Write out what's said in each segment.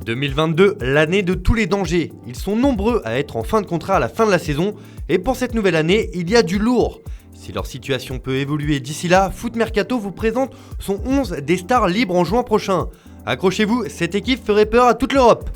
2022, l'année de tous les dangers. Ils sont nombreux à être en fin de contrat à la fin de la saison et pour cette nouvelle année, il y a du lourd. Si leur situation peut évoluer d'ici là, Foot Mercato vous présente son 11 des stars libres en juin prochain. Accrochez-vous, cette équipe ferait peur à toute l'Europe.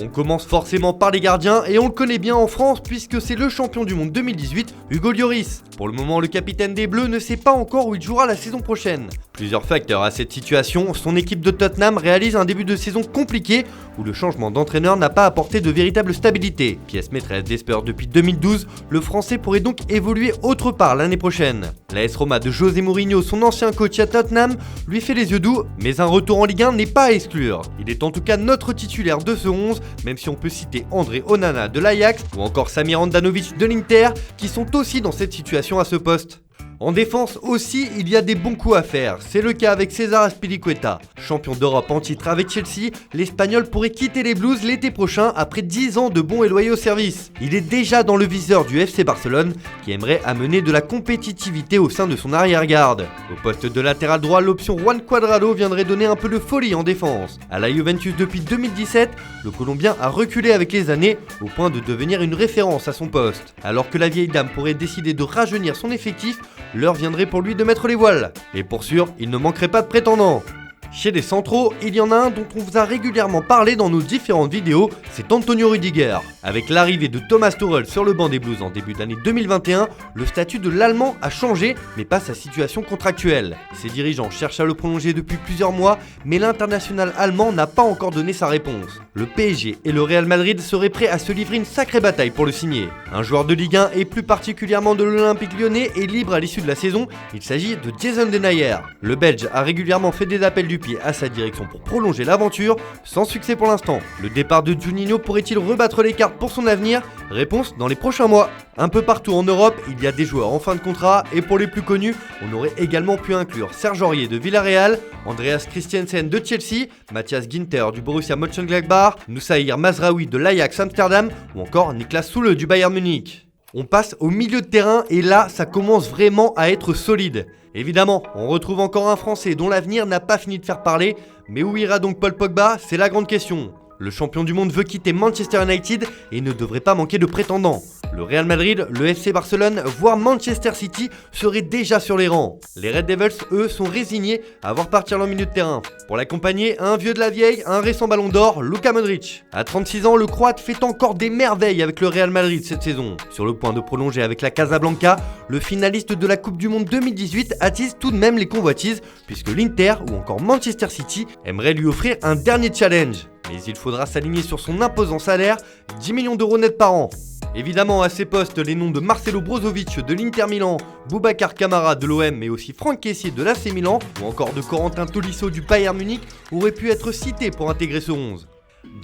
On commence forcément par les gardiens et on le connaît bien en France puisque c'est le champion du monde 2018, Hugo Lloris. Pour le moment, le capitaine des Bleus ne sait pas encore où il jouera la saison prochaine. Plusieurs facteurs à cette situation, son équipe de Tottenham réalise un début de saison compliqué où le changement d'entraîneur n'a pas apporté de véritable stabilité. Pièce maîtresse des Spurs depuis 2012, le Français pourrait donc évoluer autre part l'année prochaine. L'AS Roma de José Mourinho, son ancien coach à Tottenham, lui fait les yeux doux, mais un retour en Ligue 1 n'est pas à exclure. Il est en tout cas notre titulaire de ce 11, même si on peut citer André Onana de l'Ajax ou encore Samir Handanovic de l'Inter, qui sont aussi dans cette situation à ce poste. En défense aussi, il y a des bons coups à faire. C'est le cas avec César Azpilicueta. Champion d'Europe en titre avec Chelsea, l'Espagnol pourrait quitter les Blues l'été prochain après 10 ans de bons et loyaux services. Il est déjà dans le viseur du FC Barcelone qui aimerait amener de la compétitivité au sein de son arrière-garde. Au poste de latéral droit, l'option Juan Cuadrado viendrait donner un peu de folie en défense. À la Juventus depuis 2017, le Colombien a reculé avec les années au point de devenir une référence à son poste. Alors que la vieille dame pourrait décider de rajeunir son effectif, l'heure viendrait pour lui de mettre les voiles. Et pour sûr, il ne manquerait pas de prétendants. Chez les centraux, il y en a un dont on vous a régulièrement parlé dans nos différentes vidéos, c'est Antonio Rüdiger. Avec l'arrivée de Thomas Tuchel sur le banc des Blues en début d'année 2021, le statut de l'Allemand a changé, mais pas sa situation contractuelle. Ses dirigeants cherchent à le prolonger depuis plusieurs mois, mais l'international allemand n'a pas encore donné sa réponse. Le PSG et le Real Madrid seraient prêts à se livrer une sacrée bataille pour le signer. Un joueur de Ligue 1 et plus particulièrement de l'Olympique Lyonnais est libre à l'issue de la saison, il s'agit de Jason Denayer. Le Belge a régulièrement fait des appels du pied à sa direction pour prolonger l'aventure, sans succès pour l'instant. Le départ de Juninho pourrait-il rebattre les cartes pour son avenir? Réponse dans les prochains mois. Un peu partout en Europe, il y a des joueurs en fin de contrat et pour les plus connus, on aurait également pu inclure Serge Aurier de Villarreal, Andreas Christensen de Chelsea, Matthias Ginter du Borussia Mönchengladbach, Noussaïr Mazraoui de l'Ajax Amsterdam ou encore Niklas Süle du Bayern Munich. On passe au milieu de terrain et là, ça commence vraiment à être solide. Évidemment, on retrouve encore un Français dont l'avenir n'a pas fini de faire parler, mais où ira donc Paul Pogba? C'est la grande question. Le champion du monde veut quitter Manchester United et ne devrait pas manquer de prétendants. Le Real Madrid, le FC Barcelone, voire Manchester City seraient déjà sur les rangs. Les Red Devils, eux, sont résignés à voir partir leur milieu de terrain. Pour l'accompagner, un vieux de la vieille, un récent ballon d'or, Luka Modric. À 36 ans, le Croate fait encore des merveilles avec le Real Madrid cette saison. Sur le point de prolonger avec la Casablanca, le finaliste de la Coupe du Monde 2018 attise tout de même les convoitises, puisque l'Inter ou encore Manchester City aimerait lui offrir un dernier challenge. Mais il faudra s'aligner sur son imposant salaire, 10 millions d'euros net par an. Évidemment, à ces postes, les noms de Marcelo Brozovic de l'Inter Milan, Boubacar Kamara de l'OM, mais aussi Franck Kessié de l'AC Milan, ou encore de Corentin Tolisso du Bayern Munich, auraient pu être cités pour intégrer ce 11.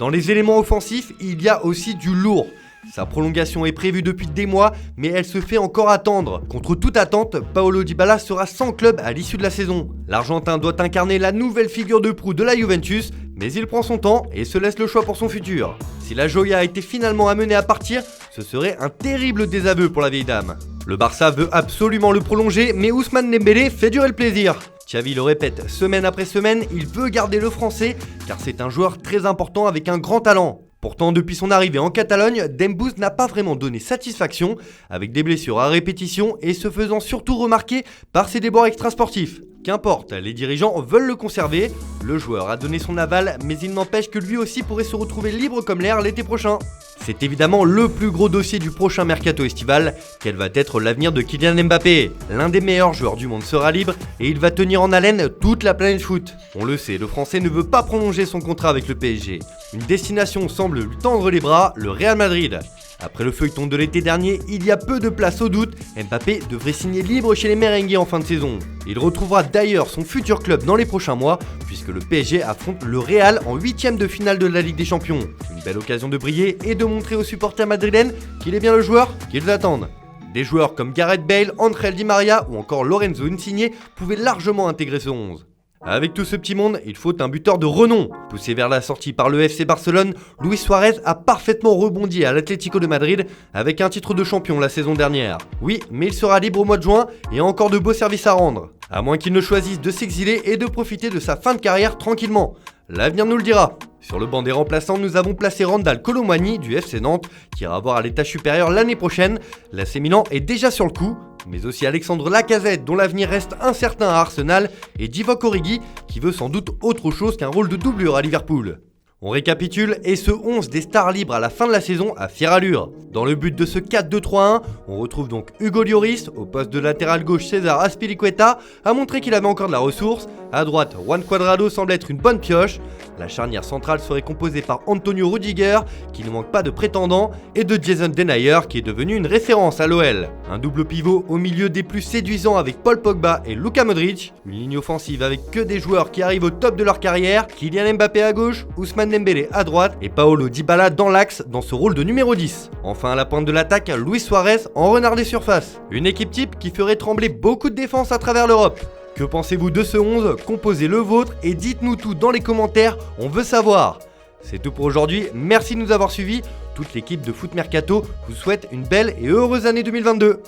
Dans les éléments offensifs, il y a aussi du lourd. Sa prolongation est prévue depuis des mois, mais elle se fait encore attendre. Contre toute attente, Paulo Dybala sera sans club à l'issue de la saison. L'Argentin doit incarner la nouvelle figure de proue de la Juventus, mais il prend son temps et se laisse le choix pour son futur. Si la Joya a été finalement amenée à partir, ce serait un terrible désaveu pour la vieille dame. Le Barça veut absolument le prolonger, mais Ousmane Dembélé fait durer le plaisir. Xavi le répète semaine après semaine, il veut garder le français, car c'est un joueur très important avec un grand talent. Pourtant, depuis son arrivée en Catalogne, Dembouz n'a pas vraiment donné satisfaction, avec des blessures à répétition et se faisant surtout remarquer par ses débords extrasportifs. Qu'importe, les dirigeants veulent le conserver, le joueur a donné son aval, mais il n'empêche que lui aussi pourrait se retrouver libre comme l'air l'été prochain. C'est évidemment le plus gros dossier du prochain mercato estival, quel va être l'avenir de Kylian Mbappé. L'un des meilleurs joueurs du monde sera libre et il va tenir en haleine toute la planète foot. On le sait, le Français ne veut pas prolonger son contrat avec le PSG. Une destination semble lui tendre les bras, le Real Madrid. Après le feuilleton de l'été dernier, il y a peu de place au doute, Mbappé devrait signer libre chez les merengues en fin de saison. Il retrouvera d'ailleurs son futur club dans les prochains mois, puisque le PSG affronte le Real en 8e de finale de la Ligue des Champions. Une belle occasion de briller et de montrer aux supporters madrilènes qu'il est bien le joueur qu'ils attendent. Des joueurs comme Gareth Bale, Ángel Di María ou encore Lorenzo Insigne pouvaient largement intégrer ce 11. Avec tout ce petit monde, il faut un buteur de renom. Poussé vers la sortie par le FC Barcelone, Luis Suarez a parfaitement rebondi à l'Atlético de Madrid avec un titre de champion la saison dernière. Oui, mais il sera libre au mois de juin et a encore de beaux services à rendre. À moins qu'il ne choisisse de s'exiler et de profiter de sa fin de carrière tranquillement. L'avenir nous le dira. Sur le banc des remplaçants, nous avons placé Randal Kolo Muani du FC Nantes, qui ira voir à l'état supérieur l'année prochaine. L'AC Milan est déjà sur le coup, mais aussi Alexandre Lacazette, dont l'avenir reste incertain à Arsenal, et Divock Origi, qui veut sans doute autre chose qu'un rôle de doublure à Liverpool. On récapitule, et ce 11 des stars libres à la fin de la saison a fière allure. Dans le but de ce 4-2-3-1, on retrouve donc Hugo Lloris, au poste de latéral gauche César Azpilicueta a montré qu'il avait encore de la ressource, à droite Juan Cuadrado semble être une bonne pioche, la charnière centrale serait composée par Antonio Rudiger, qui ne manque pas de prétendants, et de Jason Denayer, qui est devenu une référence à l'OL. Un double pivot au milieu des plus séduisants avec Paul Pogba et Luka Modric, une ligne offensive avec que des joueurs qui arrivent au top de leur carrière, Kylian Mbappé à gauche, Ousmane Dembélé à droite et Paolo Dybala dans l'axe dans ce rôle de numéro 10. Enfin à la pointe de l'attaque, Luis Suarez en renard des surfaces. Une équipe type qui ferait trembler beaucoup de défenses à travers l'Europe. Que pensez-vous de ce 11? Composez le vôtre et dites-nous tout dans les commentaires, on veut savoir. C'est tout pour aujourd'hui, merci de nous avoir suivis. Toute l'équipe de Foot Mercato vous souhaite une belle et heureuse année 2022.